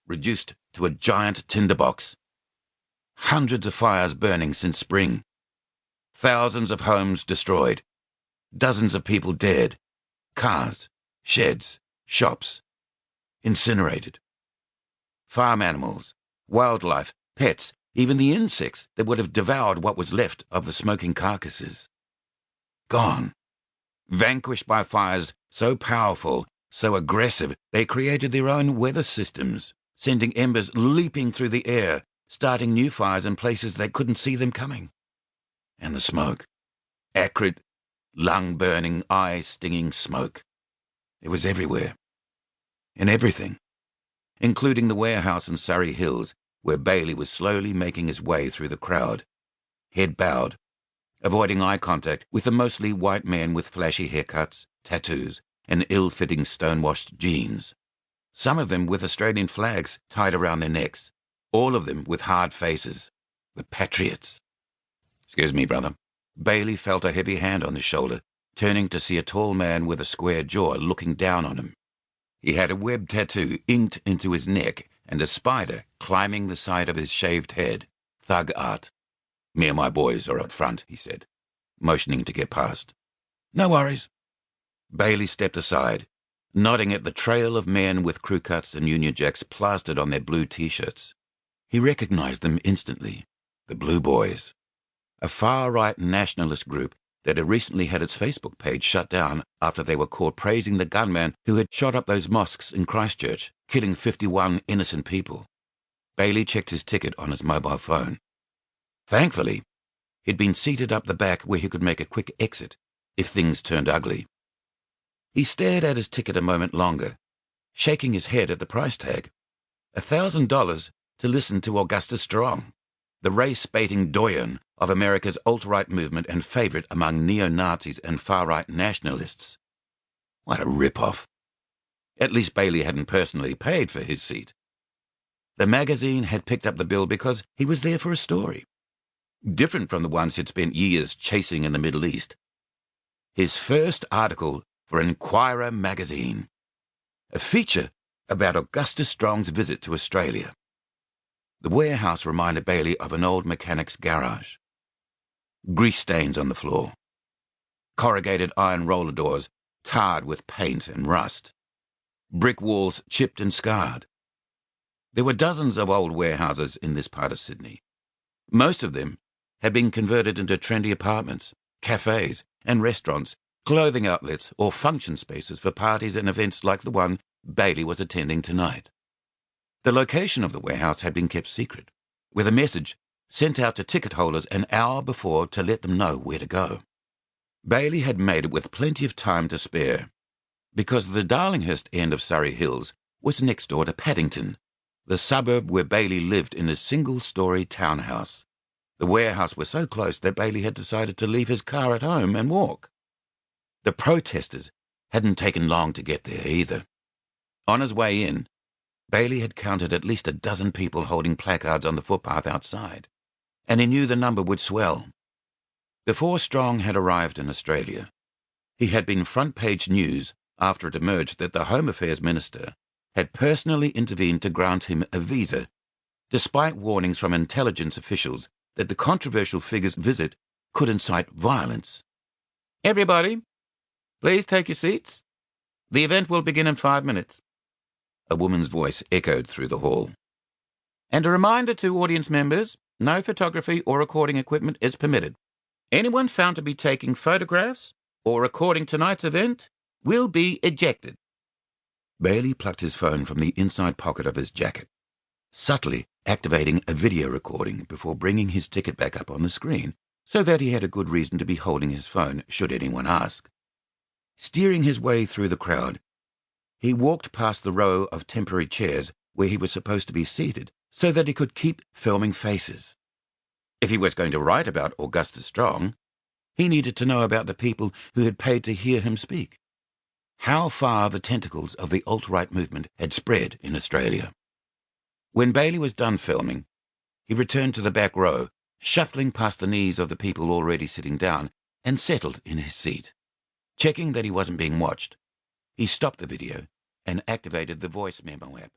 reduced to a giant tinderbox. Hundreds of fires burning since spring. Thousands of homes destroyed. Dozens of people dead. Cars, sheds, shops, incinerated. Farm animals, wildlife, pets, even the insects that would have devoured what was left of the smoking carcasses. Gone. Vanquished by fires so powerful, so aggressive, they created their own weather systems, sending embers leaping through the air, starting new fires in places they couldn't see them coming. And the smoke. Acrid, lung-burning, eye-stinging smoke. It was everywhere. In everything. Including the warehouse in Surrey Hills, where Bailey was slowly making his way through the crowd, head bowed, avoiding eye contact with the mostly white men with flashy haircuts, tattoos, and ill-fitting stonewashed jeans. Some of them with Australian flags tied around their necks, all of them with hard faces, the patriots. "Excuse me, brother." Bailey felt a heavy hand on his shoulder, turning to see a tall man with a square jaw looking down on him. He had a web tattoo inked into his neck and a spider climbing the side of his shaved head. Thug art. "Me and my boys are up front," he said, motioning to get past. "No worries." Bailey stepped aside, nodding at the trail of men with crew cuts and Union Jacks plastered on their blue T-shirts. He recognized them instantly. The Blue Boys. A far-right nationalist group that had recently had its Facebook page shut down after they were caught praising the gunman who had shot up those mosques in Christchurch, killing 51 innocent people. Bailey checked his ticket on his mobile phone. Thankfully, he'd been seated up the back where he could make a quick exit if things turned ugly. He stared at his ticket a moment longer, shaking his head at the price tag. $1,000 to listen to Augustus Strong, the race-baiting doyen of America's alt-right movement and favourite among neo-Nazis and far-right nationalists. What a rip-off. At least Bailey hadn't personally paid for his seat. The magazine had picked up the bill because he was there for a story, different from the ones he'd spent years chasing in the Middle East. His first article for Inquirer magazine, a feature about Augustus Strong's visit to Australia. The warehouse reminded Bailey of an old mechanic's garage. Grease stains on the floor. Corrugated iron roller doors tarred with paint and rust. Brick walls chipped and scarred. There were dozens of old warehouses in this part of Sydney. Most of them had been converted into trendy apartments, cafes and restaurants, clothing outlets or function spaces for parties and events like the one Bailey was attending tonight. The location of the warehouse had been kept secret, with a message sent out to ticket holders an hour before to let them know where to go. Bailey had made it with plenty of time to spare, because the Darlinghurst end of Surrey Hills was next door to Paddington, the suburb where Bailey lived in a single-storey townhouse. The warehouse was so close that Bailey had decided to leave his car at home and walk. The protesters hadn't taken long to get there either. On his way in, Bailey had counted at least a dozen people holding placards on the footpath outside, and he knew the number would swell. Before Strong had arrived in Australia, he had been front-page news after it emerged that the Home Affairs Minister had personally intervened to grant him a visa, despite warnings from intelligence officials that the controversial figure's visit could incite violence. "Everybody, please take your seats. The event will begin in 5 minutes." A woman's voice echoed through the hall. "And a reminder to audience members, no photography or recording equipment is permitted. Anyone found to be taking photographs or recording tonight's event will be ejected." Bailey plucked his phone from the inside pocket of his jacket, subtly activating a video recording before bringing his ticket back up on the screen, so that he had a good reason to be holding his phone should anyone ask. Steering his way through the crowd, he walked past the row of temporary chairs where he was supposed to be seated so that he could keep filming faces. If he was going to write about Augustus Strong, he needed to know about the people who had paid to hear him speak. How far the tentacles of the alt-right movement had spread in Australia. When Bailey was done filming, he returned to the back row, shuffling past the knees of the people already sitting down, and settled in his seat. Checking that he wasn't being watched, he stopped the video and activated the voice memo app.